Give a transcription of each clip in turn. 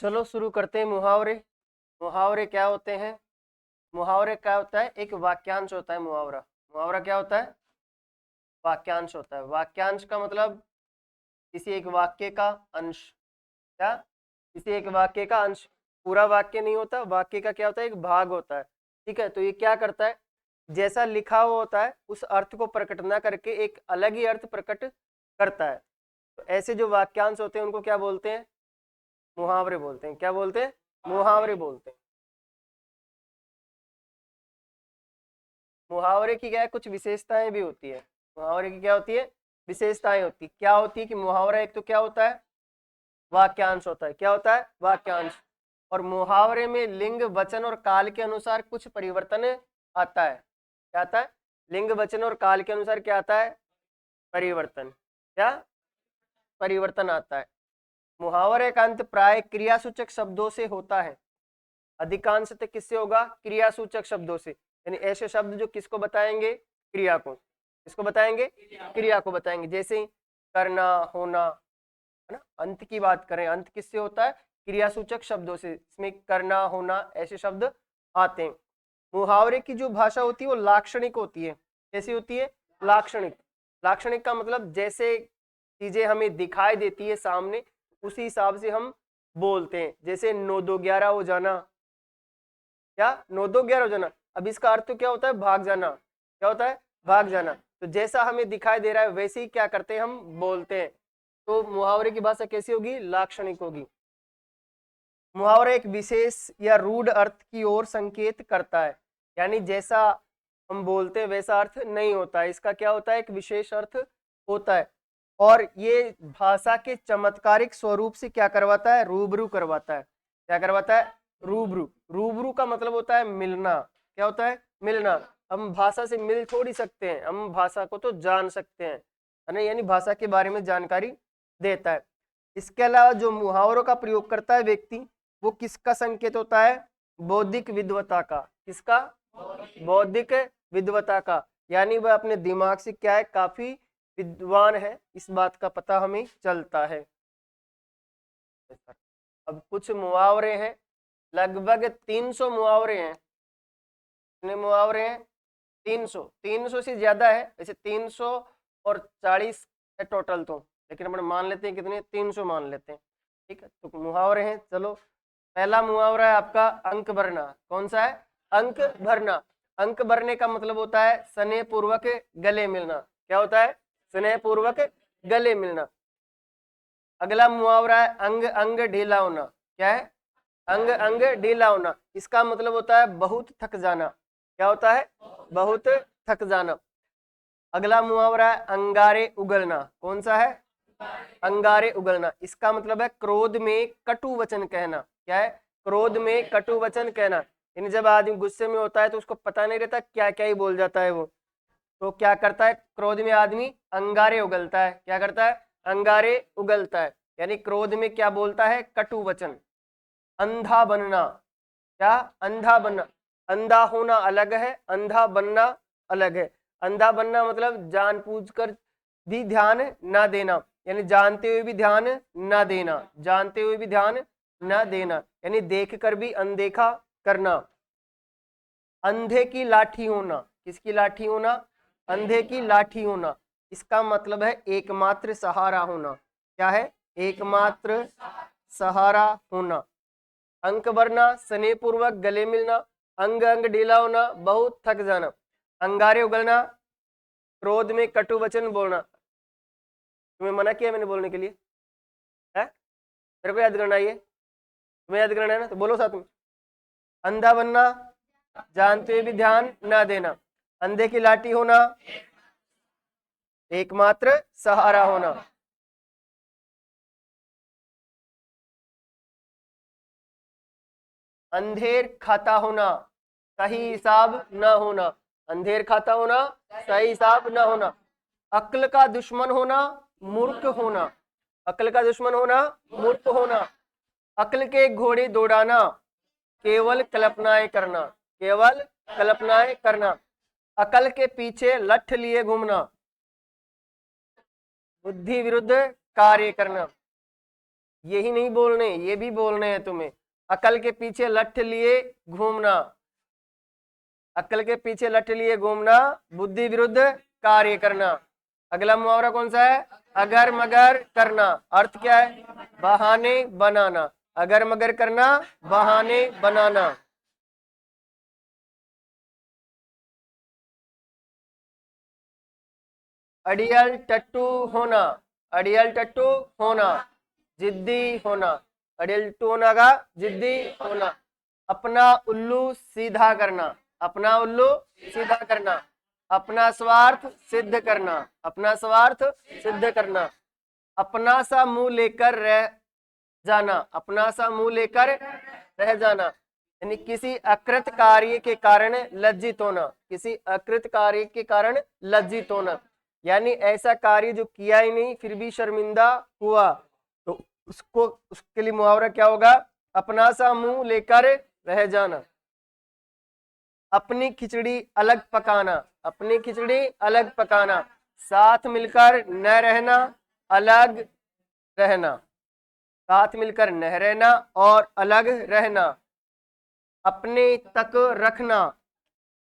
चलो शुरू करते हैं। मुहावरे। मुहावरे क्या होते हैं? मुहावरे क्या होता है? एक वाक्यांश होता है मुहावरा। मुहावरा क्या होता है? वाक्यांश होता है। वाक्यांश का मतलब किसी एक वाक्य का अंश। क्या? किसी एक वाक्य का अंश। पूरा वाक्य नहीं होता, वाक्य का क्या होता है? एक भाग होता है। ठीक है, तो ये क्या करता है? जैसा लिखा हुआ होता है उस अर्थ को प्रकट ना करके एक अलग ही अर्थ प्रकट करता है। तो ऐसे जो वाक्यांश होते हैं उनको क्या बोलते हैं? मुहावरे बोलते हैं। क्या बोलते हैं? मुहावरे बोलते हैं। मुहावरे की क्या है, कुछ विशेषताएं भी होती है। मुहावरे की क्या होती है? विशेषताएं होती है। क्या होती है कि मुहावरा एक तो क्या होता है? वाक्यांश होता है। क्या होता है? वाक्यांश। और मुहावरे में लिंग वचन और काल के अनुसार कुछ परिवर्तन आता है। क्या आता है? लिंग वचन और काल के अनुसार क्या आता है? परिवर्तन। क्या? परिवर्तन आता है। मुहावरे का अंत प्राय क्रियासूचक शब्दों से होता है। अधिकांशतः किससे होगा? क्रियासूचक शब्दों से। यानी ऐसे शब्द जो किसको बताएंगे? क्रिया को। किसको बताएंगे? क्रिया को बताएंगे। जैसे करना, होना, है ना। अंत की बात करें, अंत किससे होता है? क्रियासूचक शब्दों से। इसमें करना, होना ऐसे शब्द आते हैं। मुहावरे की जो भाषा होती है वो लाक्षणिक होती है। कैसी होती है? लाक्षणिक। लाक्षणिक का मतलब जैसे चीजें हमें दिखाई देती है सामने, उसी हिसाब से हम बोलते हैं। जैसे 9-2-11 हो जाना। क्या? 9-2-11 हो जाना। अब इसका अर्थ तो क्या होता है? भाग जाना। क्या होता है? भाग जाना। तो जैसा हमें दिखाई दे रहा है वैसे ही क्या करते हैं? हम बोलते हैं। तो मुहावरे की भाषा कैसी होगी? लाक्षणिक होगी। मुहावरा एक विशेष या रूढ़ अर्थ की ओर संकेत करता है। यानी जैसा हम बोलते हैं वैसा अर्थ नहीं होता है। इसका क्या होता है? एक विशेष अर्थ होता है। और ये भाषा के चमत्कारिक स्वरूप से क्या करवाता है? रूबरू करवाता है। क्या करवाता है? रूबरू। रूबरू का मतलब होता है मिलना। क्या होता है? मिलना। हम भाषा से मिल थोड़ी सकते हैं, हम भाषा को तो जान सकते हैं, है ना। यानी भाषा के बारे में जानकारी देता है। इसके अलावा जो मुहावरों का प्रयोग करता है व्यक्ति, वो किसका संकेत होता है? बौद्धिक विद्वता का। किसका? बौद्धिक विद्वता का। यानी वह अपने दिमाग से क्या है? काफी विद्वान है, इस बात का पता हमें चलता है। अब कुछ मुहावरे हैं, लगभग 300 मुहावरे हैं। कितने मुहावरे हैं? 300। 300 से ज्यादा है वैसे, 340 है टोटल तो, लेकिन अपन मान लेते हैं कितने? 300 मान लेते हैं। ठीक है, तो मुहावरे हैं। चलो, पहला मुहावरा है आपका अंक भरना। कौन सा है? अंक भरना। अंक भरने का मतलब होता है स्नेह पूर्वक गले मिलना। क्या होता है? स्नेह पूर्वक गले मिलना। अगला मुहावरा है अंग अंग ढीला होना। क्या है? अंग अंग ढीला होना। इसका मतलब होता है बहुत थक जाना। क्या होता है? बहुत थक जाना। अगला मुहावरा है अंगारे उगलना। कौन सा है? अंगारे उगलना। इसका मतलब है क्रोध में कटु वचन कहना। क्या है? क्रोध में कटु वचन कहना। यानी जब आदमी गुस्से में होता है तो उसको पता नहीं रहता क्या क्या ही बोल जाता है वो। तो क्या करता है? क्रोध में आदमी अंगारे उगलता है। क्या करता है? अंगारे उगलता है। यानी क्रोध में क्या बोलता है? कटु वचन। अंधा बनना। क्या? अंधा बनना। अंधा होना अलग है, अंधा बनना अलग है। अंधा बनना मतलब जानबूझकर भी ध्यान ना देना, यानी जानते हुए भी ध्यान ना देना। जानते हुए भी ध्यान ना देना यानी देख कर भी अनदेखा करना। अंधे की लाठी होना। किसकी लाठी होना? अंधे की लाठी होना। इसका मतलब है एकमात्र सहारा होना। क्या है? एकमात्र सहारा होना। अंक भरना, स्नेह पूर्वक गले मिलना, अंग अंग ढीला होना, बहुत थक जाना, अंगारे उगलना, क्रोध में कटु वचन बोलना। तुम्हें मना किया मैंने बोलने के लिए? है? मेरे को याद करना है ये, तुम्हें याद करना है ना, तो बोलो साथ में। अंधा बनना, जानते हुए भी ध्यान ना देना, अंधे की लाठी होना, एकमात्र सहारा होना। अंधेर खाता होना, सही हिसाब न होना। अंधेर खाता होना, सही हिसाब न होना। अक्ल का दुश्मन होना, मूर्ख होना। अक्ल का दुश्मन होना, मूर्ख होना। अक्ल के घोड़े दौड़ाना, केवल कल्पनाएं करना। केवल कल्पनाएं करना। अकल के पीछे लठ लिए घूमना, बुद्धि विरुद्ध कार्य करना। यही नहीं बोलने, ये भी बोलने हैं तुम्हें। अकल के पीछे लठ लिए घूमना, अकल के पीछे लठ लिए घूमना, बुद्धि विरुद्ध कार्य करना। अगला मुहावरा कौन सा है? अगर मगर करना। अर्थ क्या है? बहाने बनाना। अगर मगर करना, बहाने बनाना। अड़ियल टट्टू होना, अड़ियल टट्टू होना, जिद्दी होना। अड़ियल टट्टू होना का जिद्दी होना। अपना उल्लू सीधा करना, अपना उल्लू सीधा करना। अपना स्वार्थ सिद्ध करना, अपना स्वार्थ सिद्ध करना। अपना सा मुंह लेकर रह जाना, अपना सा मुंह लेकर रह जाना। यानी किसी अकृत कार्य के कारण लज्जित होना, किसी अकृत कार्य के कारण लज्जित होना। यानी ऐसा कार्य जो किया ही नहीं फिर भी शर्मिंदा हुआ, तो उसको, उसके लिए मुहावरा क्या होगा? अपना सा मुंह लेकर रह जाना। अपनी खिचड़ी अलग पकाना, अपनी खिचड़ी अलग पकाना। साथ मिलकर न रहना, अलग रहना। साथ मिलकर न रहना और अलग रहना। अपने तक रखना,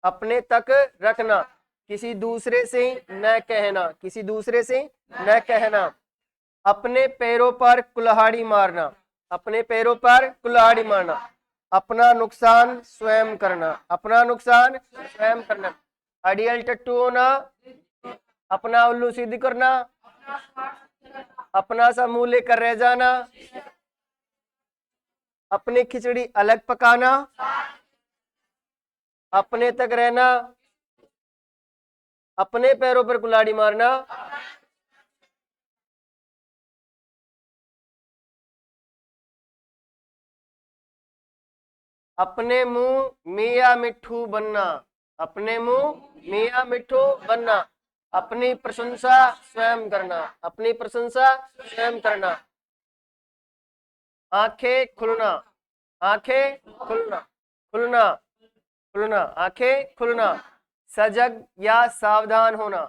अपने तक रखना। किसी दूसरे से न कहना, किसी दूसरे से न कहना। अपने पैरों पर कुल्हाड़ी मारना, अपने पैरों पर कुल्हाड़ी मारना। अपना नुकसान स्वयं करना, अपना नुकसान स्वयं करना। अड़ियल टट्टू होना, अपना उल्लू सीधी करना, अपना सा मुंह लेकर रह जाना, अपनी खिचड़ी अलग पकाना, अपने तक रहना, अपने पैरों पर कुल्हाड़ी मारना। अपने मुंह मियाँ मिट्ठू बनना, अपने मुंह मियाँ मिट्ठू बनना। अपनी प्रशंसा स्वयं करना, अपनी प्रशंसा स्वयं करना। आंखें खुलना, आंखें खुलना, खुलना, खुलना, आंखें खुलना। सजग या सावधान होना,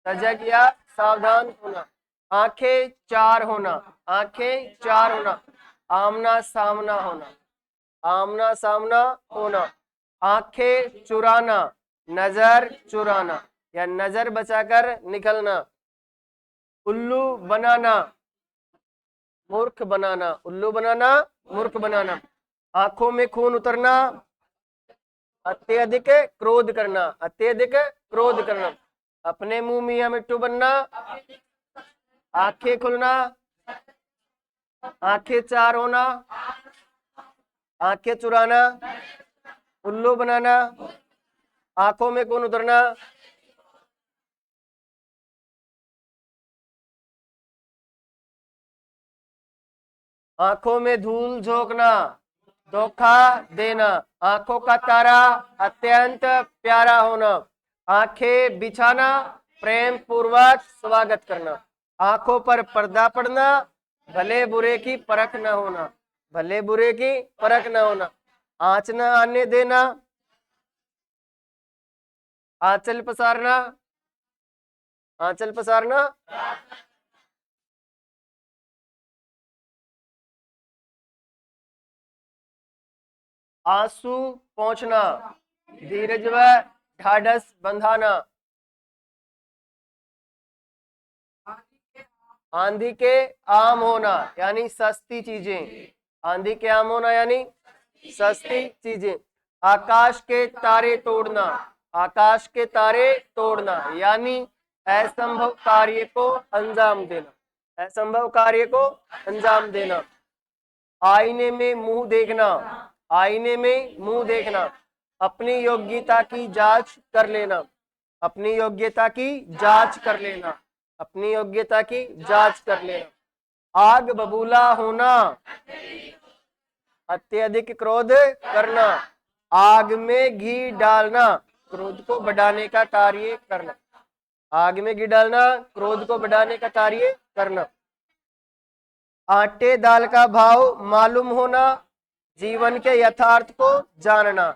सजग या सावधान होना। आंखें चार होना, आंखें चार होना। आमना सामना होना, आमना सामना होना। आंखें चुराना, नजर चुराना या नजर बचाकर निकलना। उल्लू बनाना, मूर्ख बनाना, उल्लू बनाना, मूर्ख बनाना। आंखों में खून उतरना, अत्यधिक क्रोध करना, अत्यधिक क्रोध करना। अपने मुंह मियाँ मिट्टू बनना, आंखें खुलना, आंखें चार होना, आंखें चुराना, उल्लू बनाना, आंखों में खून उतरना। आंखों में धूल झोंकना, धोखा देना। आंखों का तारा अत्यंत प्यारा होना। आंखें बिछाना, प्रेम पूर्वक स्वागत करना। आंखों पर पर्दा पड़ना, भले बुरे की परख न होना, भले बुरे की परख न होना। आंच न आने देना, आंचल पसारना, आंचल पसारना। आंसू पहुंचना, धीरज व ढाढ़स बंधाना। आंधी के आम होना यानी सस्ती चीजें, आंधी के आम होना यानी सस्ती चीजें। आकाश के तारे तोड़ना, आकाश के तारे तोड़ना यानी असंभव कार्य को अंजाम देना, असंभव कार्य को अंजाम देना। आईने में मुंह देखना, आईने में मुंह देखना। अपनी योग्यता की जांच कर लेना, अपनी योग्यता की जांच कर लेना, अपनी योग्यता की जांच कर लेना। आग बबूला होना, अत्यधिक क्रोध करना। आग में घी डालना, क्रोध को बढ़ाने का कार्य करना। आग में घी डालना, क्रोध को बढ़ाने का कार्य करना। आटे दाल का भाव मालूम होना, जीवन के यथार्थ को जानना।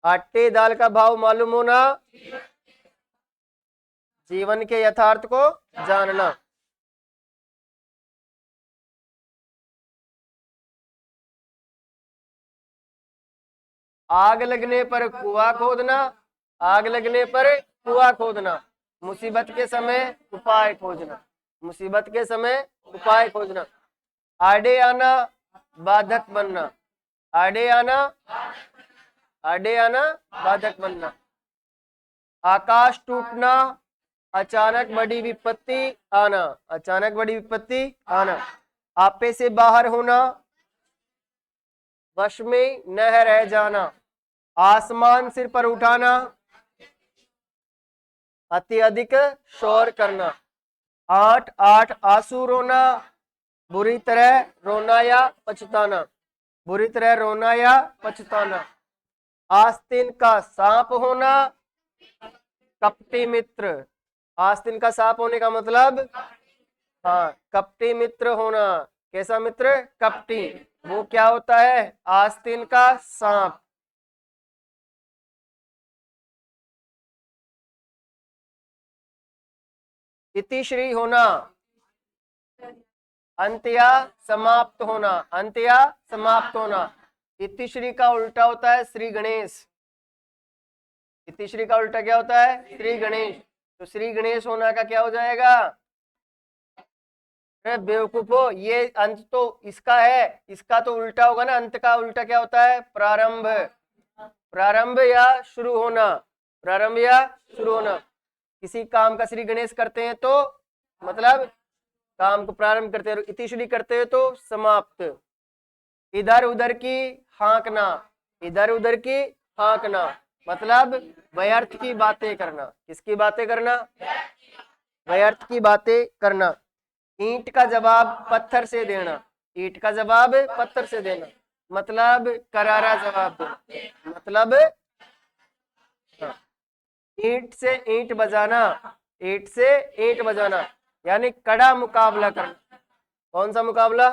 आटे दाल का भाव मालूम होना, जीवन के यथार्थ को जानना। आग लगने पर कुआं खोदना, आग लगने पर कुआं खोदना, मुसीबत के समय उपाय खोजना, मुसीबत के समय उपाय खोजना, आड़े आना बाधक बनना, आड़े आना, आड़े आना बाधक बनना, आकाश टूटना, अचानक बड़ी विपत्ति आना, अचानक बड़ी विपत्ति आना, आपे से बाहर होना, वश में न रह जाना, आसमान सिर पर उठाना, अति अधिक शोर करना, 8 8 आंसू रोना, बुरी तरह रोना या पछताना, बुरी तरह रोना या पछताना, आस्तीन का सांप होना, कपटी मित्र, आस्तीन का सांप होने का मतलब, हाँ, कपटी मित्र होना। कैसा मित्र? कपटी। वो क्या होता है? आस्तीन का सांप। इतिश्री होना, अंत या समाप्त होना, अंत या समाप्त होना। इतिश्री का उल्टा होता है श्री गणेश। इतिश्री का उल्टा क्या होता है? श्री गणेश। तो श्री गणेश होना का क्या हो जाएगा? अरे बेवकूफो, ये अंत तो इसका है, इसका तो उल्टा होगा ना। अंत का उल्टा क्या होता है? प्रारंभ। प्रारंभ या शुरू होना, प्रारंभ या शुरू होना। किसी काम का श्री गणेश करते हैं तो मतलब काम को प्रारंभ करते हैं, इतिश्री करते हैं तो समाप्त। इधर उधर की हाँकना, इधर उधर की हाँकना मतलब व्यर्थ की बातें करना। किसकी बातें करना? व्यर्थ की बातें करना। ईंट का जवाब पत्थर से देना, ईंट का जवाब पत्थर से देना मतलब करारा जवाब देना, मतलब ईंट से ईंट बजाना, ईंट से ईंट बजाना यानी कड़ा मुकाबला करना। कौन सा मुकाबला?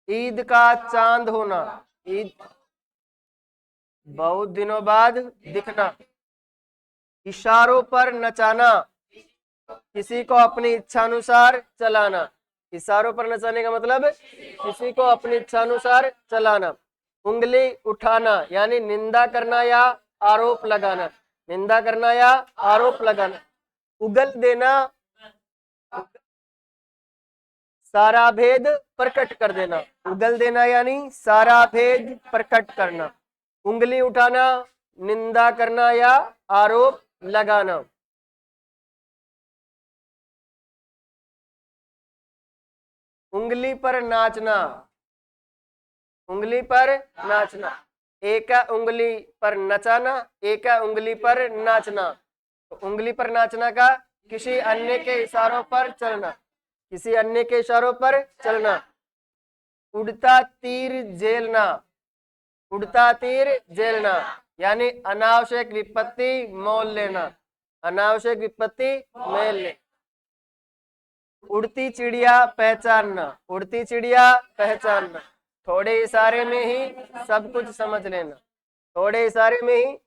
ईद का चांद होना, ईद बहुत दिनों बाद दिखना। इशारों पर नचाना, किसी को अपनी इच्छानुसार चलाना। इशारों पर नचाने का मतलब किसी को अपनी इच्छानुसार चलाना। उंगली उठाना यानी निंदा करना या आरोप लगाना, निंदा करना या आरोप लगाना। उगल देना, सारा भेद प्रकट कर देना, उगल देना यानी सारा भेद प्रकट करना। उंगली उठाना, निंदा करना या आरोप लगाना। उंगली पर नाचना, उंगली पर नाचना। एक उंगली पर नचाना, एक उंगली पर नाचना। तो उंगली पर नाचना का किसी अन्य के इशारों पर चलना, किसी अन्य के इशारों पर चलना। उड़ता तीर झेलना, उड़ता तीर झेलना यानी अनावश्यक विपत्ति मोल लेना, अनावश्यक विपत्ति मोल ले। उड़ती चिड़िया पहचानना, उड़ती चिड़िया पहचानना। थोड़े इशारे में ही सब कुछ समझ लेना, थोड़े इशारे में ही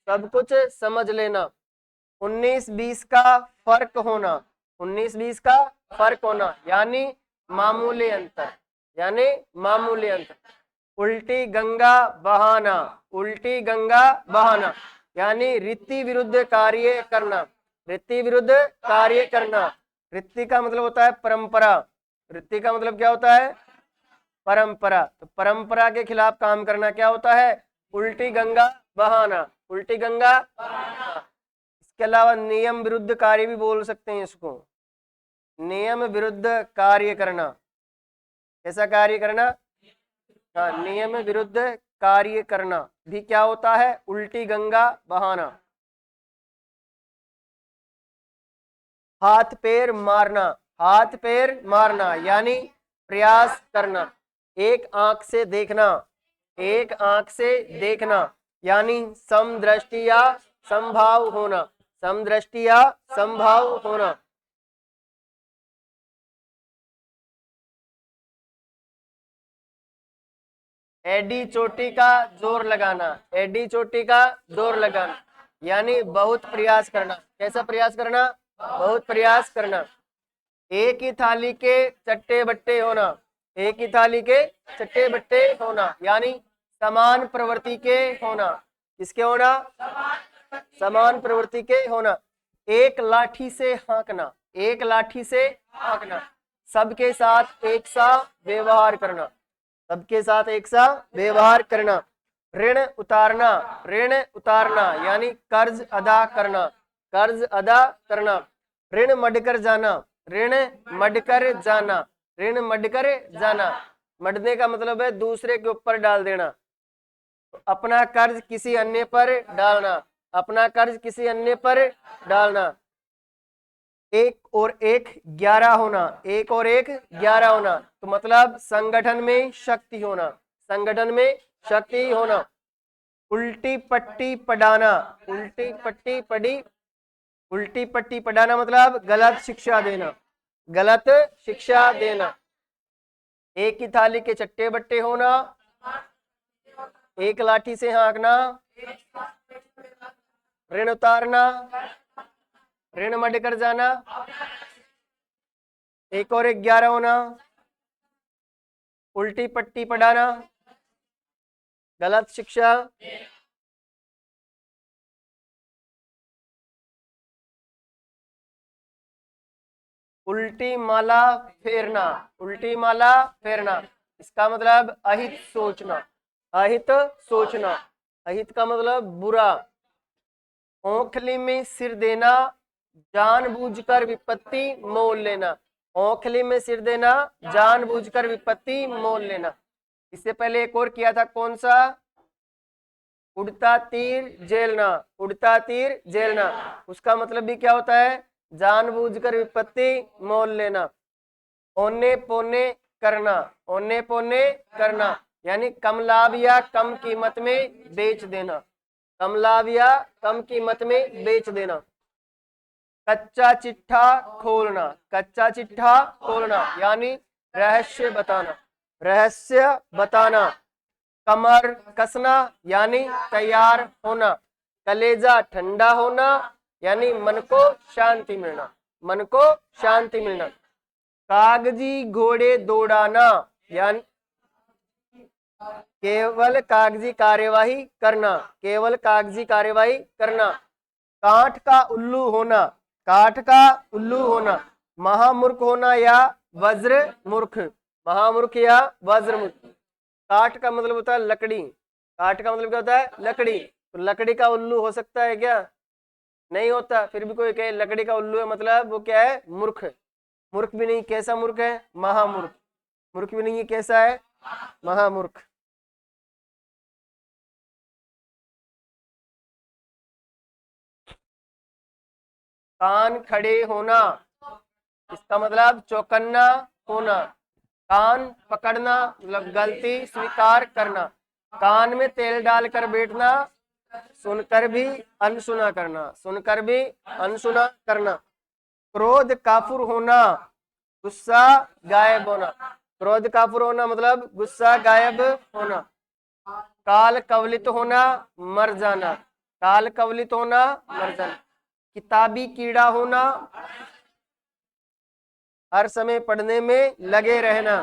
सब कुछ समझ लेना। 19-20 का फर्क होना, 19-20 का फर्क होना यानी मामूली अंतर, यानी मामूली अंतर। उल्टी गंगा बहाना, उल्टी गंगा बहाना यानी रीति विरुद्ध कार्य करना, रीति विरुद्ध कार्य करना। रीति का मतलब होता है परंपरा, रीति का मतलब क्या होता है? परंपरा। तो परंपरा के खिलाफ काम करना क्या होता है? उल्टी गंगा बहाना, उल्टी गंगा बहाना। इसके अलावा नियम विरुद्ध कार्य भी बोल सकते हैं इसको, नियम विरुद्ध कार्य करना। कैसा कार्य करना? हाँ, नियम विरुद्ध कार्य करना भी क्या होता है? उल्टी गंगा बहाना। हाथ पैर मारना, हाथ पैर मारना यानी प्रयास करना। एक आंख से देखना, एक आंख से देखना यानी समदृष्टि या समभाव होना, समदृष्टि या समभाव होना। एडी चोटी का जोर लगाना, एडी चोटी का जोर लगाना यानी बहुत प्रयास करना। कैसा प्रयास करना? बहुत प्रयास करना। एक ही थाली के चट्टे बट्टे होना, एक ही थाली के चट्टे बट्टे होना यानी समान प्रवृत्ति के होना। किसके होना? समान प्रवृत्ति के होना। एक लाठी से हाँकना, एक लाठी से हाँकना। सबके साथ एक सा व्यवहार करना, सबके साथ एक सा व्यवहार करना। ऋण उतारना, ऋण उतारना यानी कर्ज अदा करना, कर्ज अदा करना। ऋण मडकर जाना, ऋण मडकर जाना, ऋण मडकर जाना। मडने का मतलब है दूसरे के ऊपर डाल देना। अपना कर्ज किसी अन्य पर डालना, अपना कर्ज किसी अन्य पर डालना। एक और एक 11 होना, एक और एक 11 होना। तो मतलब संगठन में शक्ति होना, संगठन में शक्ति होना। उल्टी पट्टी पढ़ाना, उल्टी पट्टी पढ़ी, उल्टी पट्टी पढ़ाना मतलब गलत शिक्षा देना, गलत शिक्षा देना। एक ही थाली के चट्टे बट्टे होना, एक लाठी से हाँकना, ऋण उतारना, ऋण मडकर जाना, एक और एक 11 होना, उल्टी पट्टी पढ़ाना, गलत शिक्षा। उल्टी माला फेरना, उल्टी माला फेरना। इसका मतलब अहित सोचना, अहित सोचना। अहित का मतलब बुरा। ओखली में सिर देना, जानबूझकर विपत्ति मोल लेना। ओखली में सिर देना, जानबूझकर विपत्ति मोल लेना। इससे पहले एक और किया था, कौन सा? उड़ता तीर झेलना, उड़ता तीर झेलना। उसका मतलब भी क्या होता है? जानबूझकर विपत्ति मोल लेना। औने पौने करना, औने पौने करना यानी कम लाभ या कम कीमत में बेच देना, कम लाभ या कम कीमत में बेच देना। कच्चा चिट्ठा खोलना, कच्चा चिट्ठा खोलना यानी रहस्य बताना, रहस्य बताना। कमर कसना यानी तैयार होना। कलेजा ठंडा होना यानी मन को शांति मिलना, मन को शांति मिलना। कागजी घोड़े दौड़ाना यानी केवल कागजी कार्यवाही करना, केवल कागजी कार्यवाही करना। काठ का उल्लू होना, काठ का उल्लू होना। महामूर्ख होना या वज्र मूर्ख, महामूर्ख या वज्र मूर्ख। काठ का मतलब होता है लकड़ी, काठ का मतलब क्या होता है? लकड़ी। तो लकड़ी का उल्लू हो सकता है क्या? नहीं होता। फिर भी कोई कहे लकड़ी का उल्लू है, मतलब वो क्या है? मूर्ख। मूर्ख भी नहीं, कैसा मूर्ख है? महामूर्ख। मूर्ख भी नहीं है, कैसा है? महामूर्ख। कान खड़े होना, इसका मतलब चौकन्ना होना। कान पकड़ना मतलब गलती स्वीकार करना। कान में तेल डालकर बैठना, सुनकर भी अनसुना करना, सुनकर भी अनसुना करना। क्रोध काफुर होना, गुस्सा गायब होना। क्रोध काफुर होना मतलब गुस्सा गायब होना। काल कवलित होना, मर जाना, काल कवलित होना, मर जाना। किताबी कीड़ा होना, हर समय पढ़ने में लगे रहना।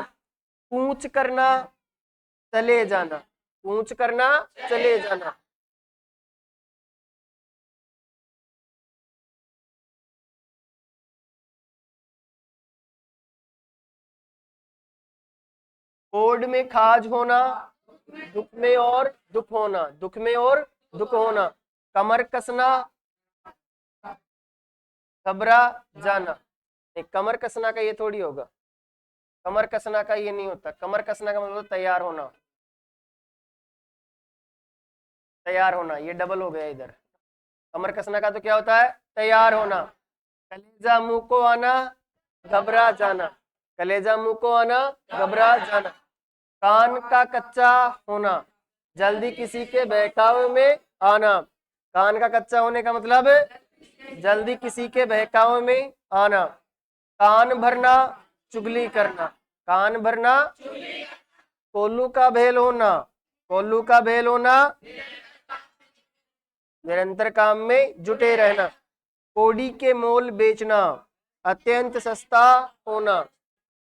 कूच करना, चले जाना, कूच करना, चले जाना। ओड में खाज होना, दुख में और दुख होना, दुख में और दुख होना। कमर कसना, घबरा जाना। एक कमर कसना का ये थोड़ी होगा, कमर कसना का ये नहीं होता। कमर कसना का मतलब तैयार होना, तैयार होना। ये डबल हो गया इधर। कमर कसना का तो क्या होता है? तैयार होना। कलेजा मुंह को आना, घबरा जाना, कलेजा मुंह को आना, घबरा जाना। कान का कच्चा होना, जल्दी किसी के बहकावे में आना। कान का कच्चा होने का मतलब जल्दी किसी के बहकावे में आना। कान भरना, चुगली करना, कान भरना। कोल्लू का भेल होना, कोल्लू का भेल होना, निरंतर काम में जुटे रहना। कोड़ी के मोल बेचना, अत्यंत सस्ता होना।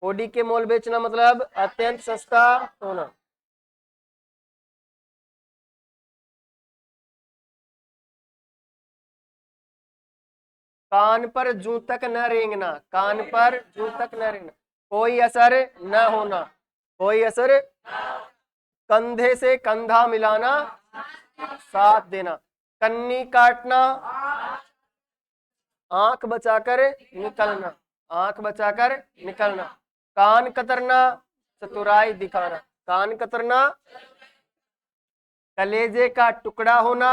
कोड़ी के मोल बेचना मतलब अत्यंत सस्ता होना। कान पर जूं तक न रेंगना, कान पर जूं तक न रेंगना, कोई असर न होना, कोई असर, कंधे से कंधा मिलाना, साथ देना, कन्नी काटना, आंख बचाकर निकलना, आंख बचाकर निकलना, कान कतरना, चतुराई दिखाना, कान कतरना, कलेजे का टुकड़ा होना,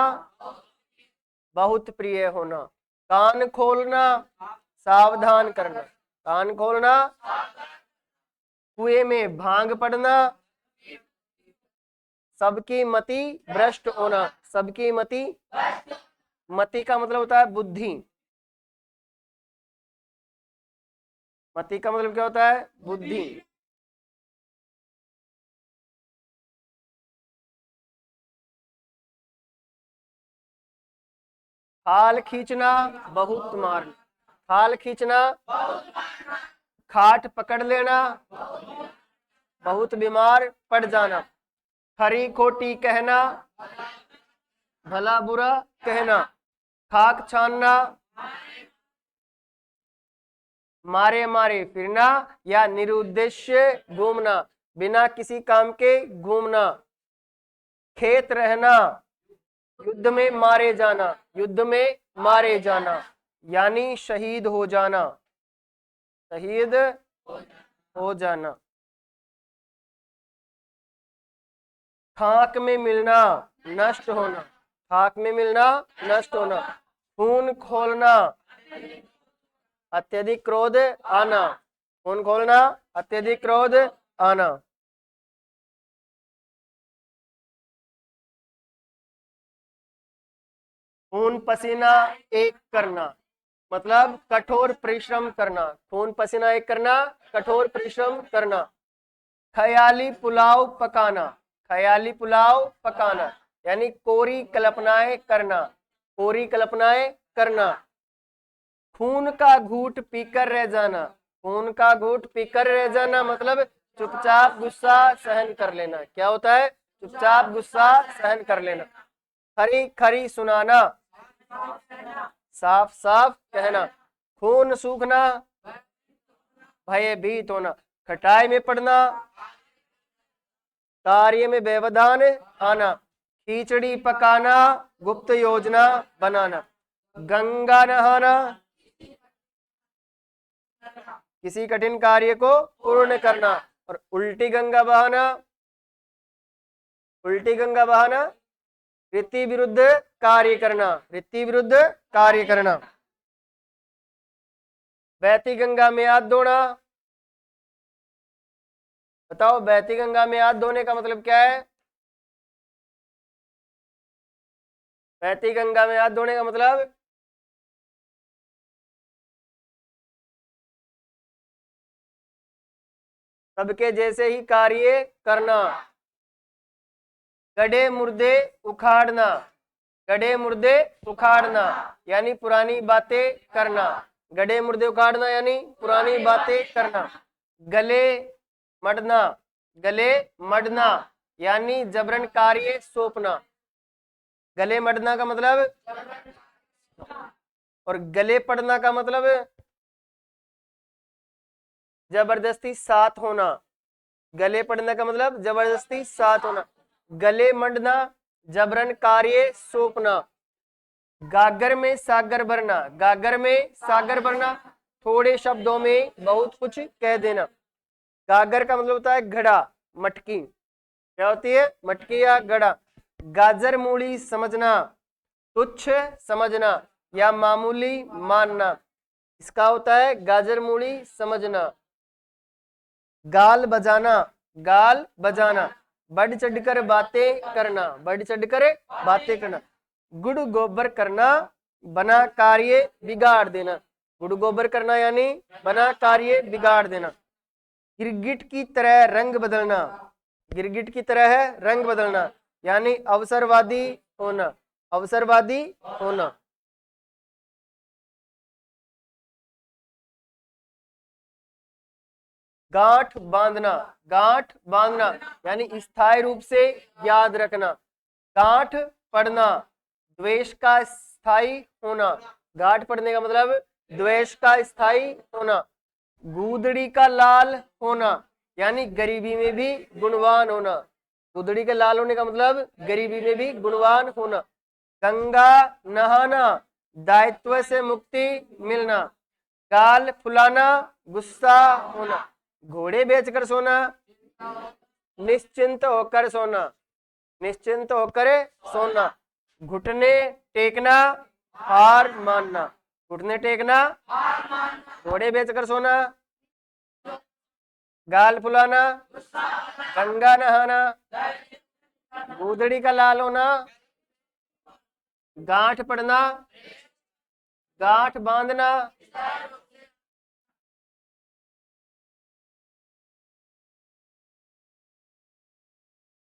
बहुत प्रिय होना, कान खोलना, सावधान करना, कान खोलना, कुएं में भांग पड़ना, सबकी मति भ्रष्ट होना, सबकी मति, मति का मतलब होता है बुद्धि, मति का मतलब क्या होता है, बुद्धि। खाल खींचना, बहुत मारना, खाल खींचना, खाट पकड़ लेना, बहुत बीमार पड़ जाना, खरी खोटी कहना, भला बुरा कहना, खाक छानना, मारे मारे फिरना या निरुद्देश्य घूमना, बिना किसी काम के घूमना, खेत रहना, युद्ध में मारे जाना, युद्ध में मारे जाना यानी शहीद हो जाना, शहीद हो जाना, खाक में मिलना, नष्ट होना, खाक में मिलना, नष्ट होना, खून खोलना, अत्यधिक क्रोध आना, खून खोलना, अत्यधिक क्रोध आना, खून पसीना एक करना, मतलब कठोर परिश्रम करना, खून पसीना एक करना, कठोर परिश्रम करना, ख्याली पुलाव पकाना, ख्याली पुलाव पकाना यानी कोरी कल्पनाएं करना, कोरी कल्पनाएं करना, खून का घूंट पीकर रह जाना, खून का घूंट पीकर रह जाना मतलब चुपचाप गुस्सा सहन कर लेना, क्या होता है, चुपचाप गुस्सा सहन कर लेना, खरी खरी सुनाना, साफ साफ कहना, खून सूखना, भयभीत होना, खटाई में पड़ना, कार्य में व्यवधान आना, खिचड़ी पकाना, गुप्त योजना बनाना, गंगा नहाना, किसी कठिन कार्य को पूर्ण करना, और उल्टी गंगा बहाना, उल्टी गंगा बहाना रीति विरुद्ध कार्य करना, रीति विरुद्ध कार्य करना, बहती गंगा में हाथ धोना, बताओ बहती गंगा में हाथ धोने का मतलब क्या है, बहती गंगा में हाथ धोने का मतलब सबके जैसे ही कार्य करना, गड्ढे मुर्दे उखाड़ना, गड्ढे मुर्दे उखाड़ना यानी पुरानी बातें करना, गड्ढे मुर्दे उखाड़ना यानी पुरानी बातें करना, गले मड़ना, गले मड़ना यानी जबरन कार्य सौंपना, गले मड़ना का मतलब, और गले पड़ना का मतलब जबरदस्ती साथ होना, गले पड़ना का मतलब जबरदस्ती साथ होना, गले मंडना जबरन कार्य सौंपना, गागर में सागर भरना, गागर में सागर भरना थोड़े शब्दों में बहुत कुछ कह देना, गागर का मतलब होता है घड़ा, मटकी, क्या होती है, मटकी या घड़ा, गाजर मूली समझना, तुच्छ समझना या मामूली मानना, इसका होता है गाजर मूली समझना, गाल बजाना, गाल बजाना, बढ़ चढ़कर बातें करना, बढ़ चढ़कर बातें करना, गुड़ गोबर करना, बना कार्य बिगाड़ देना, गुड़ गोबर करना यानी बना कार्य बिगाड़ देना, गिरगिट की तरह रंग बदलना, गिरगिट की तरह है रंग बदलना यानी अवसरवादी होना, अवसरवादी होना, गांठ बांधना, गांठ बांधना यानी स्थायी रूप से याद रखना, गांठ पड़ना द्वेष का स्थायी होना, गांठ पड़ने का मतलब द्वेष का स्थायी होना। गूदड़ी का लाल होना यानी गरीबी में भी गुणवान होना। गूदड़ी के लाल होने का मतलब गरीबी में भी गुणवान होना। गंगा नहाना दायित्व से मुक्ति मिलना। गाल फुलाना गुस्सा होना। घोड़े बेचकर सोना निश्चिंत होकर सोना। निश्चिंत होकर सोना। घुटने टेकना हार मानना। घुटने टेकना घोड़े बेचकर सोना। गाल फुलाना गंगा नहाना। गूदड़ी का लाल होना। गांठ पड़ना गांठ बांधना।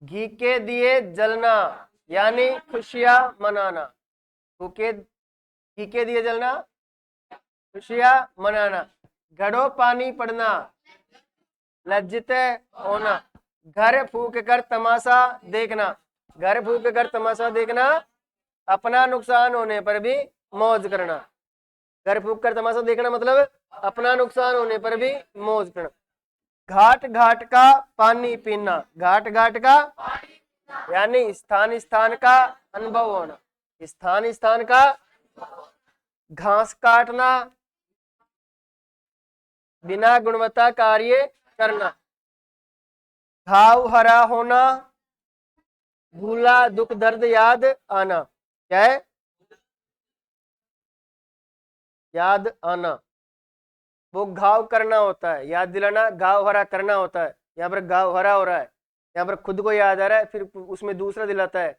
घी के दिए जलना यानी खुशियां मनाना। घी के दिए जलना खुशियां मनाना। घड़ो पानी पड़ना लज्जित होना। घर फूक कर तमाशा देखना। घर फूक कर तमाशा देखना अपना नुकसान होने पर भी मौज करना। घर फूक कर तमाशा देखना मतलब अपना नुकसान होने पर भी मौज करना। घाट घाट का पानी पीना। घाट घाट का यानी स्थान स्थान का अनुभव होना। स्थान स्थान का घास काटना बिना गुणवत्ता कार्य करना। घाव हरा होना भूला दुख दर्द याद आना। क्या है? याद आना। वो घाव करना होता है, याद दिलाना घाव हरा करना होता है। यहाँ पर घाव हरा हो रहा है, यहाँ पर खुद को याद आ रहा है, फिर उसमें दूसरा दिलाता है।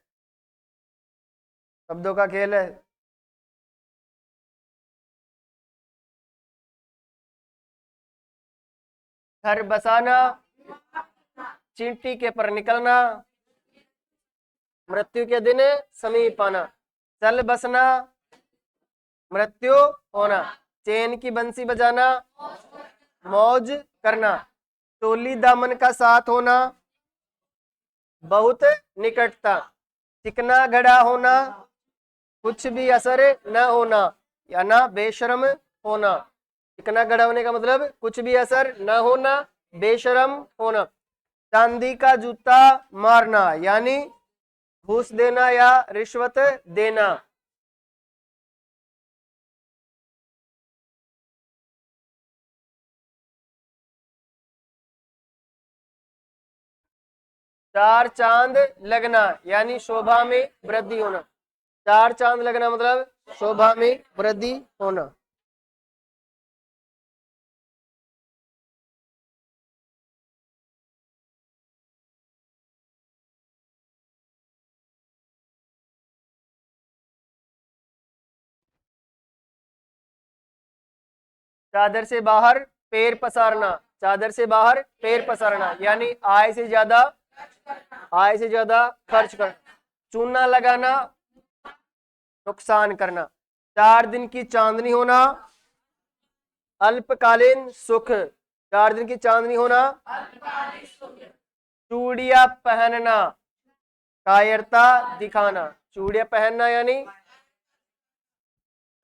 शब्दों का खेल है। घर बसाना चींटी के पर निकलना मृत्यु के दिन समीप आना। चल बसना मृत्यु होना। चैन की बंसी बजाना मौज करना। टोली दामन का साथ होना बहुत निकटता। चिकना घड़ा होना कुछ भी असर न होना या ना बेशरम होना। चिकना घड़ा होने का मतलब कुछ भी असर न होना बेशरम होना। चांदी का जूता मारना यानी घूस देना या रिश्वत देना। चार चांद लगना यानी शोभा में वृद्धि होना। चार चांद लगना मतलब शोभा में वृद्धि होना। चादर से बाहर पैर पसारना। चादर से बाहर पैर पसारना यानी आय से ज्यादा खर्च करना। चूना लगाना नुकसान करना। 4 दिन की चांदनी होना अल्पकालीन सुख। 4 दिन की चांदनी होना चूड़िया पहनना कायरता दिखाना। चूड़िया पहनना यानी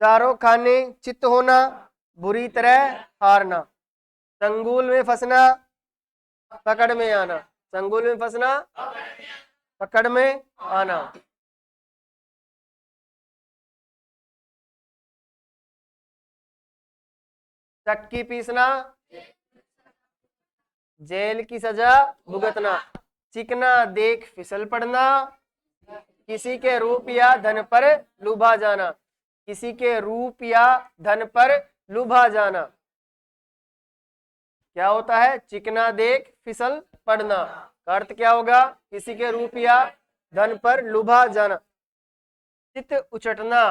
चारों खाने चित्त होना बुरी तरह हारना। चंगुल में फंसना पकड़ में आना। चंगुल में फंसना पकड़ में आना। चक्की पीसना जेल की सजा भुगतना। चिकना देख फिसल पड़ना किसी के रूप या धन पर लुभा जाना। किसी के रूप या धन पर लुभा जाना क्या होता है? चिकना देख फिसल पड़ना का अर्थ क्या होगा? किसी के रूप या धन पर लुभा जाना। चित्त उचटना।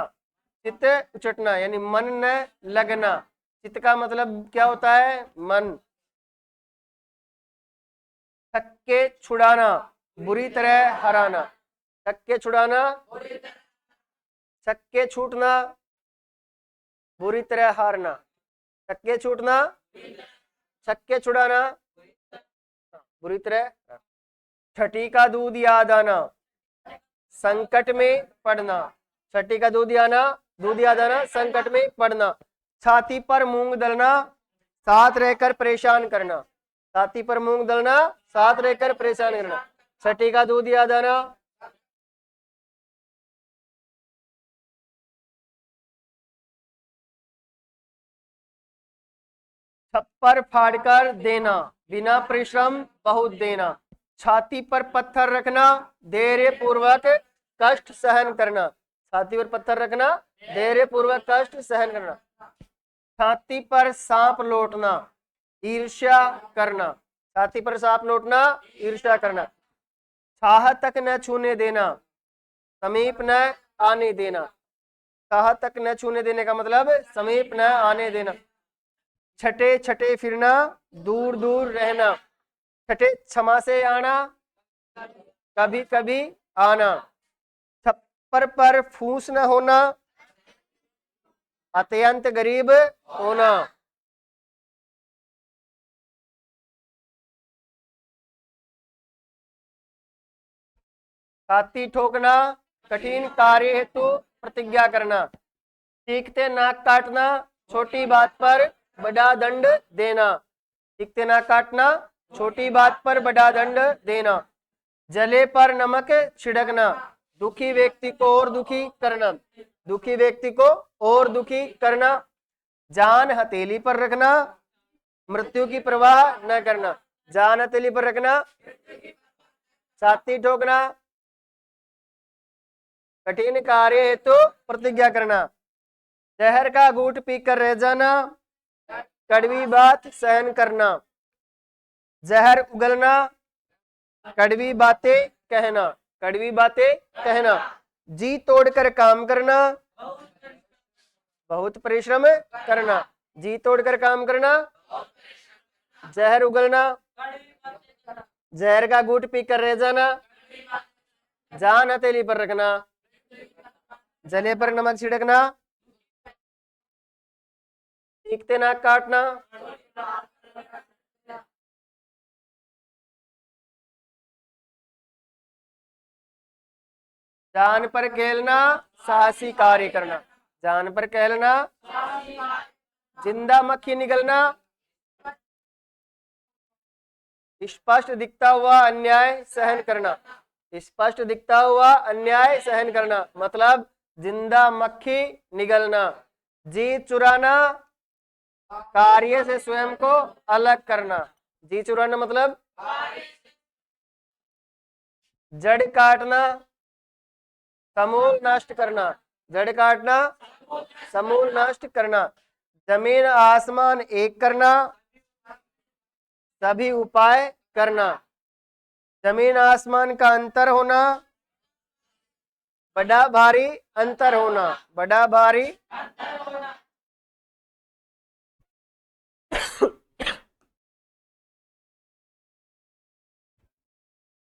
चित्त उचटना यानी मन न लगना। चित्त का मतलब क्या होता है? मन। छक्के छुड़ाना बुरी तरह हराना। छक्के छुड़ाना छक्के छूटना बुरी तरह हारना। छक्के छूटना छक्के छुड़ाना बुरी तरह। छठी का दूध याद आना संकट में पड़ना। छठी का दूध आना दूधिया दाना, संकट में पड़ना। छाती पर मूंग दलना, साथ रहकर परेशान करना। छाती पर मूंग दलना, साथ रहकर परेशान करना। छठी का दूधिया दाना, छप्पर फाड़कर देना, बिना परिश्रम बहुत देना। छाती पर पत्थर रखना, धैर्य पूर्वक कष्ट सहन करना। छाती पर पत्थर रखना, धैर्य पूर्वक कष्ट सहन करना। छाती पर सांप लौटना, ईर्ष्या करना। छाती पर सांप लौटना, ईर्ष्या करना। छाह तक न छूने देना, समीप न आने देना। छाह तक न छूने देने का मतलब समीप न आने देना। छठे छठे फिरना, दूर दूर रहना। छठे क्षमा से आना, कभी कभी आना। छप्पर पर फूस न होना, अत्यंत गरीब होना। छाती ठोकना, कठिन कार्य हेतु प्रतिज्ञा करना। चीखते नाक काटना, छोटी बात पर बड़ा दंड देना। चीखते नाक काटना, छोटी बात पर बड़ा दंड देना। जले पर नमक छिड़कना, दुखी व्यक्ति को और दुखी करना। दुखी व्यक्ति को और दुखी करना। जान हथेली पर रखना, मृत्यु की परवाह न करना। जान हथेली पर रखना, छाती ठोकना, कठिन कार्य हेतु प्रतिज्ञा करना। जहर का घूंट पीकर रह जाना, कड़वी बात सहन करना। जहर उगलना, कड़वी बातें कहना। कड़वी बातें कहना। जी तोड़कर काम करना, बहुत परिश्रम करना। जी तोड़कर काम करना। जहर उगलना, जहर का घूंट पीकर रह जाना। जान हथेली पर रखना, जले पर नमक छिड़कना। चीखते नाक काटना, जान पर खेलना, साहसी कार्य करना। जान पर खेलना, जिंदा मक्खी निगलना। स्पष्ट दिखता हुआ अन्याय सहन करना। स्पष्ट दिखता हुआ अन्याय सहन करना मतलब जिंदा मक्खी निगलना। जी चुराना, कार्य से स्वयं को अलग करना। जी चुराना मतलब जड़ काटना, समूल नष्ट करना। जड़ काटना, समूल नष्ट करना। जमीन आसमान एक करना, सभी उपाय करना। जमीन आसमान का अंतर होना, बड़ा भारी अंतर होना। बड़ा भारी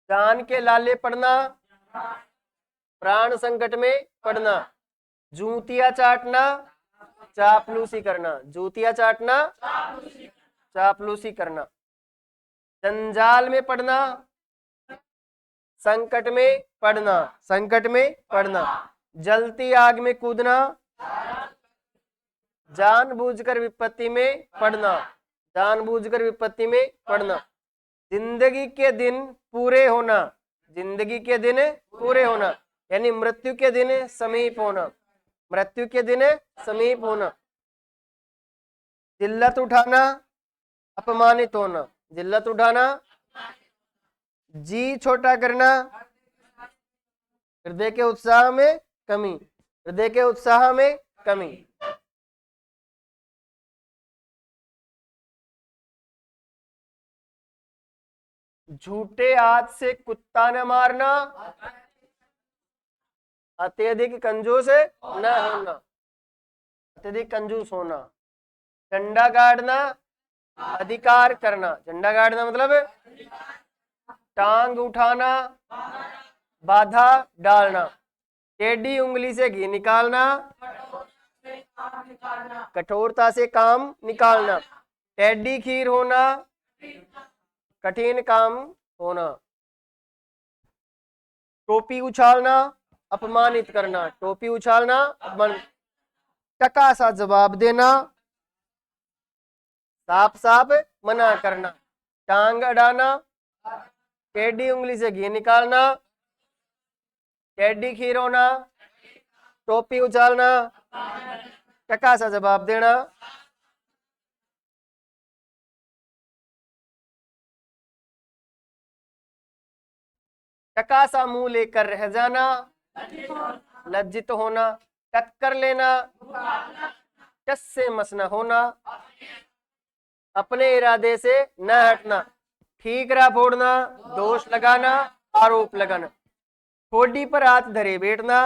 जान के लाले पड़ना, प्राण संकट में पड़ना। जूतियां चाटना, चापलूसी करना। जूतियां चाटना, चापलूसी करना। जंजाल में पड़ना, संकट में पड़ना। संकट में पड़ना। जलती आग में कूदना, जानबूझकर विपत्ति में पड़ना। जानबूझकर विपत्ति में पड़ना। जिंदगी के दिन पूरे होना, जिंदगी के दिन पूरे होना यानी मृत्यु के दिन समीप होना। मृत्यु के दिन समीप होना। जिल्लत उठाना, अपमानित होना। जिल्लत उठाना, जी छोटा करना, हृदय के उत्साह में कमी। हृदय के उत्साह में कमी। झूठे हाथ से कुत्ता न मारना, अत्यधिक कंजूस न होना। अत्यधिक कंजूस होना। झंडा गाड़ना, अधिकार करना। झंडा गाड़ना मतलब टांग उठाना, बाधा डालना। टेढ़ी उंगली से घी निकालना, कठोरता से काम निकालना। टेढ़ी खीर होना, कठिन काम होना। टोपी उछालना, अपमानित करना। टोपी उछालना, अपमान। टका सा जवाब देना, साफ साफ मना करना, टांग अड़ाना, टेढ़ी उंगली से घी निकालना, टेढ़ी खीर होना, टोपी उछालना, टका सा जवाब देना, टका सा मुंह लेकर रह जाना, लज्जित होना, टक्कर लेना, टस से मस न होना, अपने इरादे से न हटना, ठीकरा फोड़ना, दोष लगाना, आरोप लगाना, ठोडी पर हाथ धरे बैठना,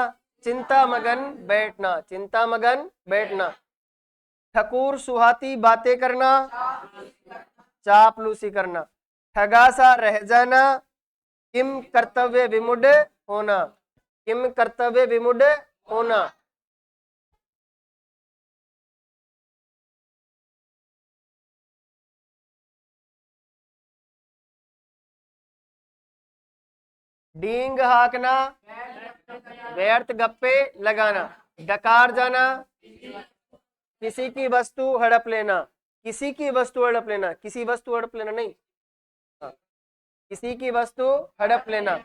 चिंता मगन बैठना, चिंता मगन बैठना, ठकुर सुहाती बातें करना, चापलूसी करना, ठगासा रह जाना, किम कर्तव्य विमुड होना, किम कर्तव्य विमुड होना, डींग हाँकना, व्यर्थ गप्पे लगाना, डकार जाना, किसी की वस्तु हड़प लेना, किसी की वस्तु हड़प लेना, किसी वस्तु हड़प लेना नहीं, किसी की वस्तु हड़प लेना,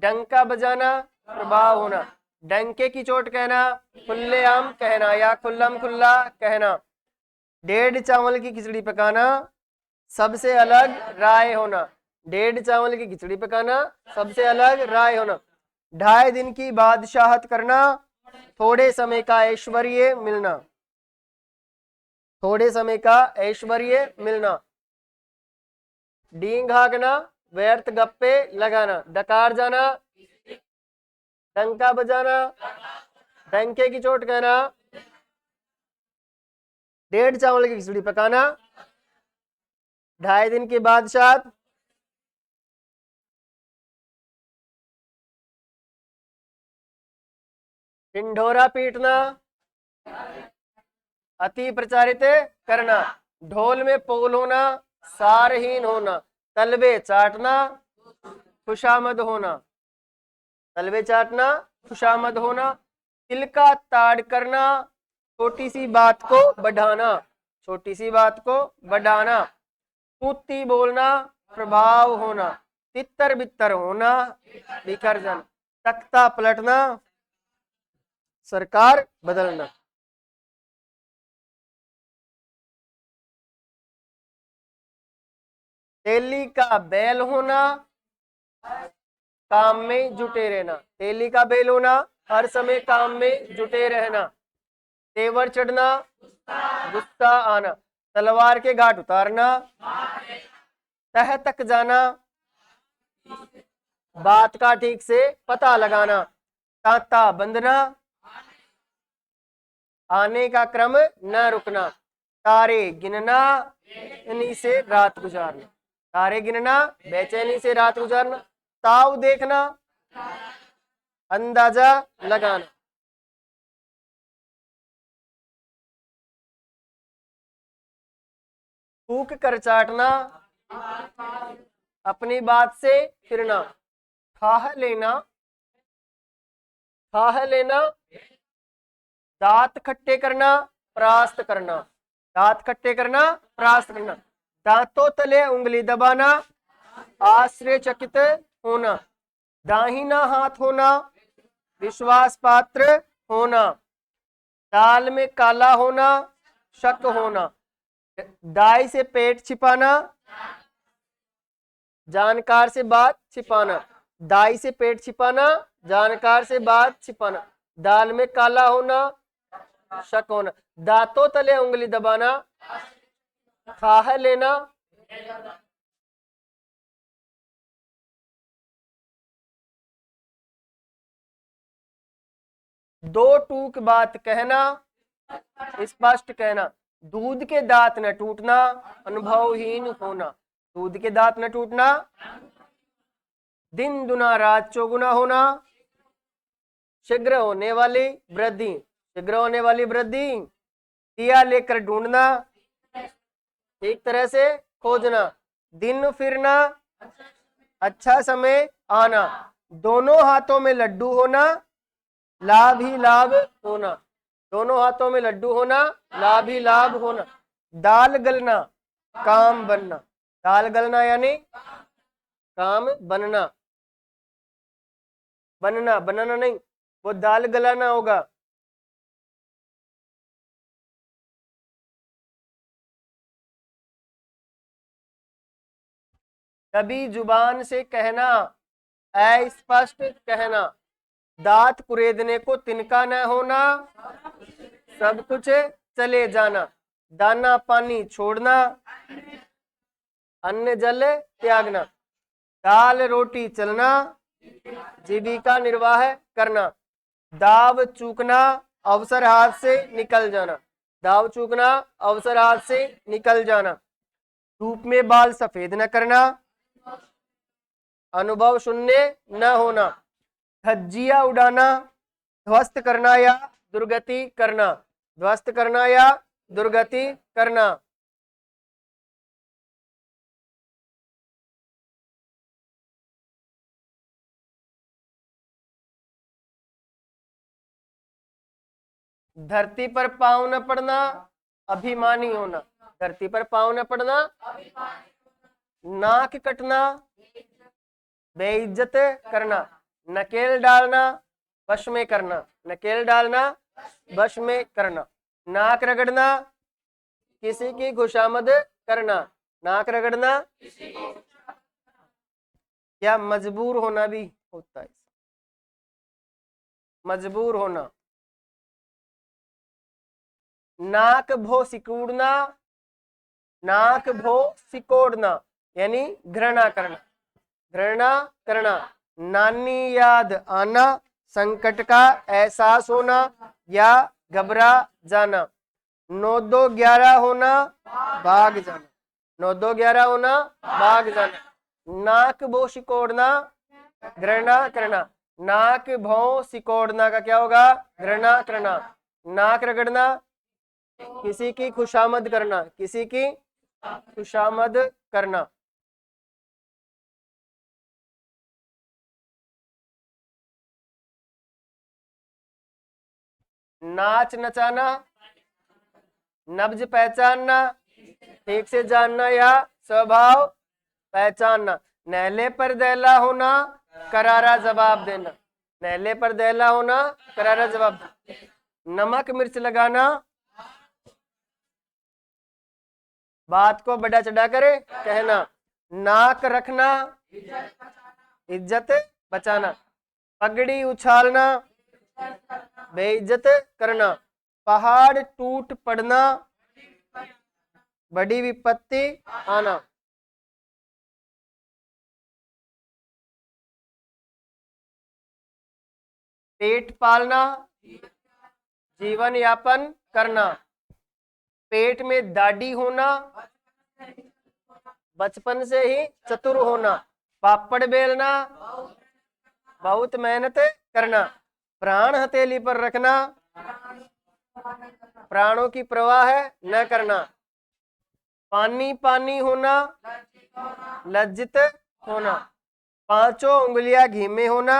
डंका बजाना, प्रभाव होना, डंके की चोट कहना, खुलेआम कहना या खुल्लम खुल्ला कहना, डेढ़ चावल की खिचड़ी पकाना, सबसे अलग राय होना, डेढ़ चावल की खिचड़ी पकाना, सबसे अलग राय होना, 2.5 दिन की बादशाहत करना, थोड़े समय का ऐश्वर्य मिलना, थोड़े समय का ऐश्वर्य मिलना, डींग हाँकना, व्यर्थ गप्पे लगाना, डकार जाना, डंका बजाना, डंके की चोट कहना, डेढ़ चावल की खिचड़ी पकाना, 2.5 दिन की बादशाहत, ढिंढोरा पीटना, अति प्रचारित करना, ढोल में पोल होना, सारहीन होना, तलवे चाटना, खुशामद होना, तलवे चाटना, खुशामद होना, तिल का ताड़ करना, छोटी सी बात को बढ़ाना, छोटी सी बात को बढ़ाना, तूती बोलना, प्रभाव होना, तितर बितर होना, बिखर जाना, तख्ता पलटना, सरकार बदलना, तेली का बैल होना, काम में जुटे रहना, तेली का बैल होना, हर समय काम में जुटे रहना, तेवर चढ़ना, गुस्सा आना, तलवार के घाट उतारना, तह तक जाना, बात का ठीक से पता लगाना, तांता बंधना, आने का क्रम न रुकना, तारे गिनना, बेचैनी से रात गुजारना, तारे गिनना, बेचैनी से रात गुजारना, ताव देखना, अंदाजा लगाना, फूक कर चाटना, अपनी बात से फिरना, खाह लेना, खाह लेना, दांत खट्टे करना, परास्त करना, दांत खट्टे करना, परास्त करना, दांतों तले उंगली दबाना, आश्चर्यचकित होना, दाहिना हाथ होना, विश्वास पात्र होना, दाल में काला होना, शक होना, दाई से पेट छिपाना, जानकार से बात छिपाना, दाई से पेट छिपाना, जानकार से बात छिपाना, दाल में काला होना, शक होना, दांतों तले उंगली दबाना, खाह लेना, दो टूक बात कहना, स्पष्ट कहना, दूध के दांत न टूटना, अनुभवहीन होना, दूध के दांत न टूटना, दिन दुना रात चौगुना होना, शीघ्र होने वाली वृद्धि, शीघ्र होने वाली वृद्धि, दिया लेकर ढूंढना, एक तरह से खोजना, दिन फिरना, अच्छा समय आना, दोनों हाथों में लड्डू होना, लाभ ही लाभ होना, दोनों हाथों में लड्डू होना, लाभ ही लाभ होना। दाल गलना, काम बनना। दाल गलना यानी काम बनना, बनना बनाना नहीं, वो दाल गलाना होगा। कभी जुबान से कहना, अस्पष्ट कहना। दांत कुरेदने को तिनका न होना, सब कुछ चले जाना। दाना पानी छोड़ना, अन्न जल त्यागना। दाल रोटी चलना, जीविका निर्वाह करना। दाव चूकना, अवसर हाथ से निकल जाना। दाव चूकना, अवसर हाथ से निकल जाना। धूप में बाल सफेद न करना, अनुभव शून्य न होना। धज्जिया उड़ाना, ध्वस्त करना या दुर्गति करना। ध्वस्त करना या दुर्गति करना। धरती पर पांव न पड़ना, अभिमानी होना। धरती पर पांव न पड़ना, नाक कटना, बेइज्जत करना। नकेल डालना, वश में करना। नकेल डालना, वश में करना। नाक रगड़ना, किसी की खुशामद करना। नाक रगड़ना या मजबूर होना भी होता है, मजबूर होना। नाक भो सिकोड़ना, नाक भो सिकोड़ना यानी घृणा करना, घृणा करना। नानी याद आना, संकट का एहसास होना या घबरा जाना। 9-2-11 होना, भाग जाना। 9-2-11 होना, भाग जाना। नाक भो सिकोड़ना, घृणा करना। नाक भो सिकोड़ना का क्या होगा? घृणा करना। नाक रगड़ना, किसी की खुशामद करना, किसी की खुशामद करना। नाच नचाना, नब्ज पहचानना, ठीक से जानना या स्वभाव पहचानना। नहले पर दहला होना, करारा जवाब देना। नहले पर दहला होना, करारा जवाब देना। नमक मिर्च लगाना, बात को बड़ा चढ़ा कर कहना। नाक रखना, इज्जत बचाना। पगड़ी उछालना, बेइज्जत करना। पहाड़ टूट पड़ना, बड़ी विपत्ति आना। पेट पालना, जीवन यापन करना। पेट में दाढ़ी होना, बचपन से ही चतुर होना। पापड़ बेलना, बहुत मेहनत करना। प्राण हथेली पर रखना, प्राणों की प्रवाह न करना। पानी पानी होना, लज्जित होना। 5 उंगलियां घी में होना,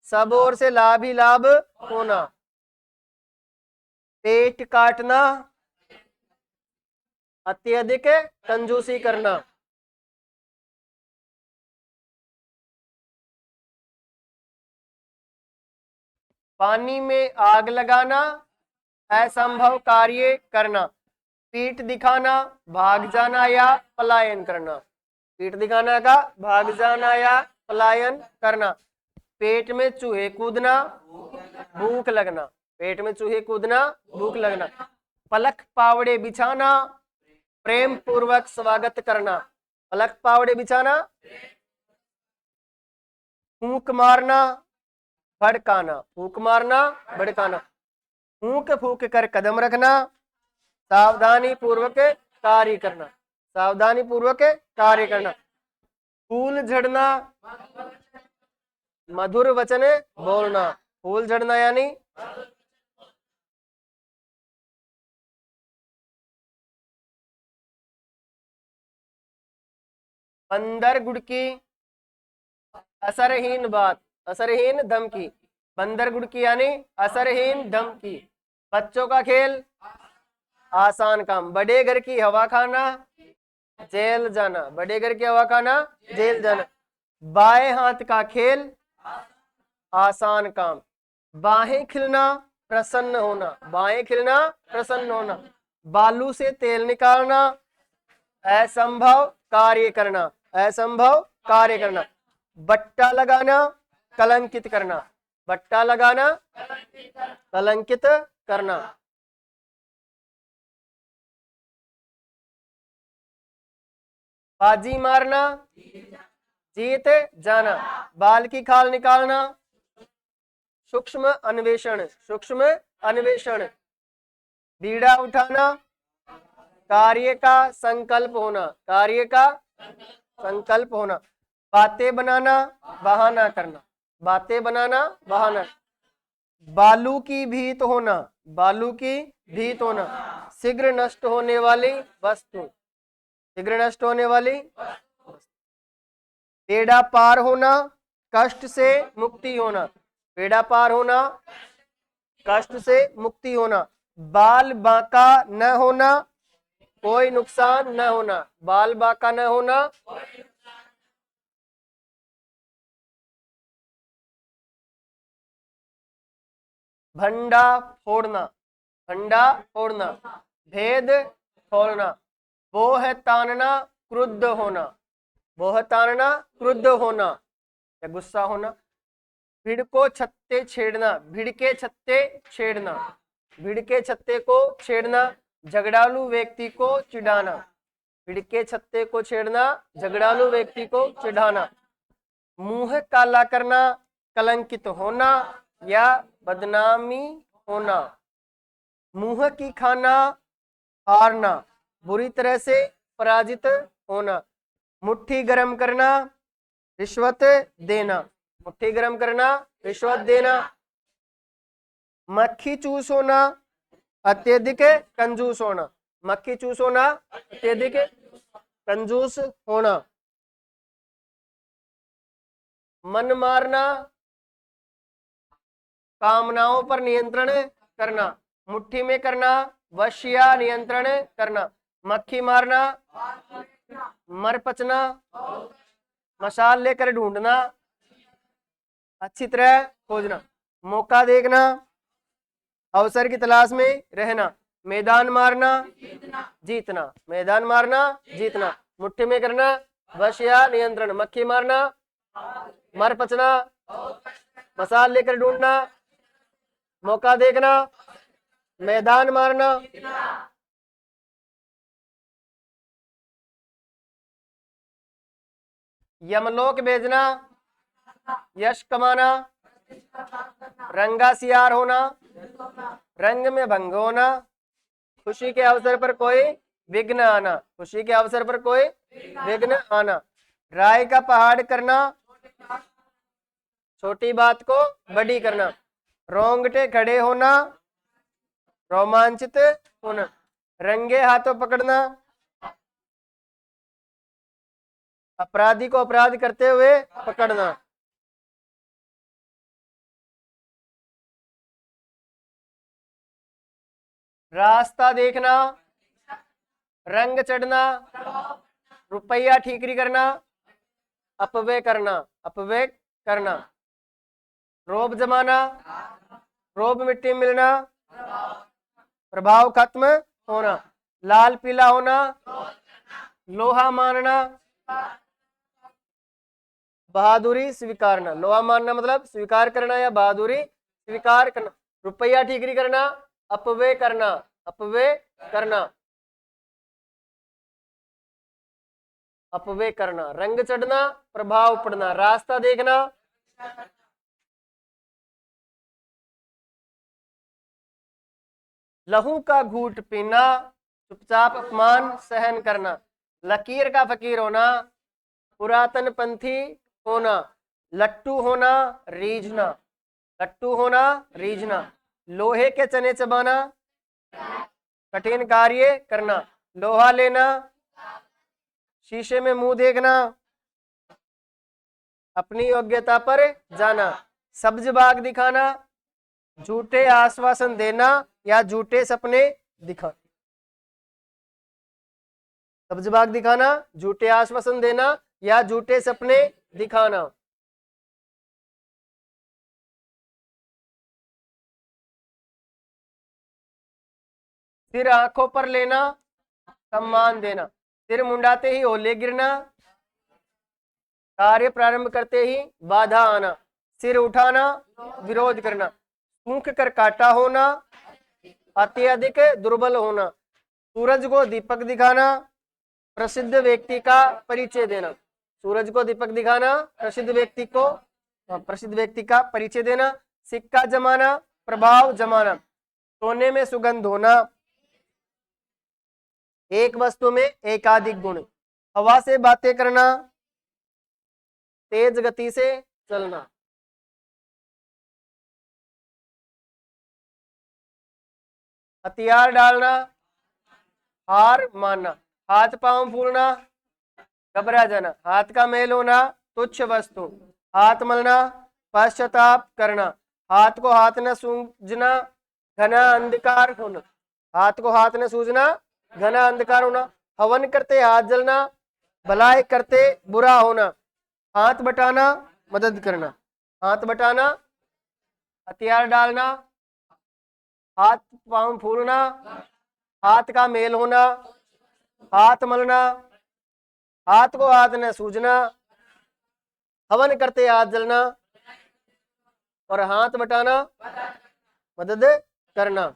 सब ओर से लाभ ही लाभ होना। पेट काटना, अत्यधिक कंजूसी करना। पानी में आग लगाना, असंभव कार्य करना। पीठ दिखाना, भाग जाना या पलायन करना। पीठ दिखाना का भाग जाना या पलायन करना। पेट में चूहे कूदना, भूख लगना। पेट में चूहे कूदना, भूख लगना। पलक पावड़े बिछाना, प्रेम पूर्वक स्वागत करना। पलक पावड़े बिछाना, फूंक मारना, भड़काना। फूंक मारना, भड़काना। फूंक फूंक कर कदम रखना, सावधानी पूर्वक कार्य करना। सावधानी पूर्वक कार्य करना। फूल झड़ना, मधुर वचन बोलना। फूल झड़ना यानी अंदर गुड़की, असरहीन बात, असरहीन धमकी। बंदर गुड़ की यानी असरहीन ढंग की। बच्चों का खेल आसान काम। बड़े घर की हवा खाना जेल जाना। बड़े घर की हवा खाना जेल जाना। बाएं हाथ का खेल आसान काम। बाहें खिलना प्रसन्न होना। बाहें खिलना प्रसन्न होना। बालू से तेल निकालना असंभव कार्य करना। असंभव कार्य करना। बट्टा लगाना कलंकित करना। बट्टा लगाना कलंकित करना। बाजी मारना जीत जाना। बाल की खाल निकालना सूक्ष्म अन्वेषण। सूक्ष्म अन्वेषण। बीड़ा उठाना कार्य का संकल्प होना। कार्य का संकल्प होना। बातें बनाना बहाना करना। बातें बनाना बहाना। बालू की भीत होना। बालू की भीत होना। शीघ्र नष्ट होने वाली वस्तु। शीघ्र नष्ट होने वाली। बेड़ा पार होना कष्ट से मुक्ति होना। बेड़ा पार होना कष्ट से मुक्ति होना। बाल बांका न होना कोई नुकसान न होना। बाल बांका न होना। भंडा फोड़ना। भंडा फोड़ना। भेद खोलना। बोह तानना क्रुद्ध होना। बोह तानना क्रुद्ध होना या गुस्सा होना। भिड़ को छत्ते छेड़ना। भिड़ के छत्ते छेड़ना। भिड़ के छत्ते को छेड़ना झगड़ालू व्यक्ति को चिढ़ाना। भिड़ के छत्ते को छेड़ना झगड़ालू व्यक्ति को चिढ़ाना। मुंह काला करना कलंकित होना या बदनामी होना। मुंह की खाना हारना बुरी तरह से पराजित होना। मुट्ठी गरम करना रिश्वत देना। मुट्ठी गरम करना रिश्वत देना। मक्खी चूस होना अत्यधिक कंजूस होना। मक्खी चूस होना अत्यधिक कंजूस होना। मन मारना कामनाओं पर नियंत्रण करना। मुट्ठी में करना वश या नियंत्रण करना। मक्खी मारना मर पचना। मशाल लेकर ढूंढना अच्छी तरह खोजना। मौका देखना अवसर की तलाश में रहना। मैदान मारना जीतना। मैदान मारना जीतना। मुट्ठी में करना वश या नियंत्रण। मक्खी मारना मर पचना। मसाल लेकर ढूंढना मौका देखना। मैदान मारना। यमलोक भेजना यश कमाना। रंगा सियार होना रंग में भंग होना। खुशी के अवसर पर कोई विघ्न आना। खुशी के अवसर पर कोई विघ्न आना। राय का पहाड़ करना छोटी बात को बड़ी करना। रोंगटे खड़े होना रोमांचित होना। रंगे हाथों पकड़ना अपराधी को अपराध करते हुए पकड़ना। रास्ता देखना रंग चढ़ना रुपया ठीकरी करना अपव्यय करना। अपव्यय करना। रोब जमाना रोब मिट्टी मिलना प्रभाव खत्म होना। लाल पीला होना लोहा मानना बहादुरी स्वीकारना। लोहा मानना मतलब स्वीकार करना या बहादुरी स्वीकार करना। रुपया ठीकरी करना अपव्यय करना। अपव्यय करना। अपव्यय करना। रंग चढ़ना प्रभाव पड़ना। रास्ता देखना लहू का घूट पीना चुपचाप अपमान सहन करना। लकीर का फकीर होना पुरातन पंथी होना। लट्टू होना रीझना। लट्टू होना रीझना। लोहे के चने चबाना कठिन कार्य करना। लोहा लेना शीशे में मुंह देखना अपनी योग्यता पर जाना। सब्ज बाग दिखाना, झूठे आश्वासन देना या झूठे सपने दिखाना। सब्ज बाग दिखाना, झूठे आश्वासन देना या झूठे सपने दिखाना। सिर आंखों पर लेना, सम्मान देना। सिर मुंडाते ही ओले गिरना, कार्य प्रारंभ करते ही बाधा आना। सिर उठाना, विरोध करना। सूख कर काटा होना, अत्यधिक दुर्बल होना। सूरज को दीपक दिखाना, प्रसिद्ध व्यक्ति का परिचय देना। सूरज को दीपक दिखाना, प्रसिद्ध व्यक्ति का परिचय देना। सिक्का जमाना, प्रभाव जमाना। सोने में सुगंध होना, एक वस्तु में एकाधिक गुण। हवा से बातें करना, तेज गति से चलना। हथियार डालना, हार मानना। हाथ पांव फूलना, घबरा जाना। हाथ का मेल होना, तुच्छ वस्तु। हाथ मलना, पश्चाताप करना। हाथ को हाथ न सूझना, घना अंधकार होना। हाथ को हाथ न सूझना, घना अंधकार होना। हवन करते हाथ जलना, भलाई करते बुरा होना। हाथ बटाना, मदद करना। हाथ बटाना, हथियार डालना, हाथ पांव फूलना, हाथ का मेल होना, हाथ मलना, हाथ को हाथ न सूझना, हवन करते हाथ जलना और हाथ बटाना, मदद करना।